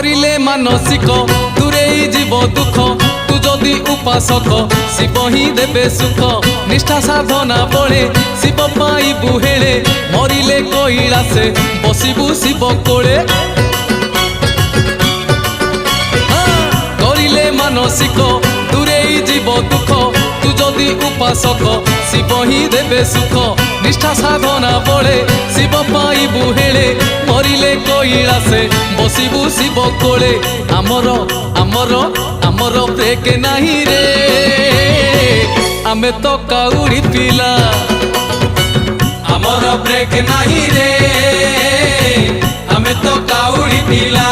करिले मानसिक दूरेई जीव दुख तू जदि उपासक शिव ही देबे सुख निष्ठा साधना बळे शिव पाइबु हेळे मरिले कैलासे बसिबु शिव कोळे करिले मानसिक दूरेई जीव दुख तू जदि उपासक शिव ही देबे सुख निष्ठा साधना बळे शिव पाइबु हेळे मरिले कैलासे बसिबु शिव कोळे आमर आमर आमर ब्रेक नाही रे आमे तो काउड़ी पिला आमर ब्रेक नाही रे आमे तो काउड़ी पिला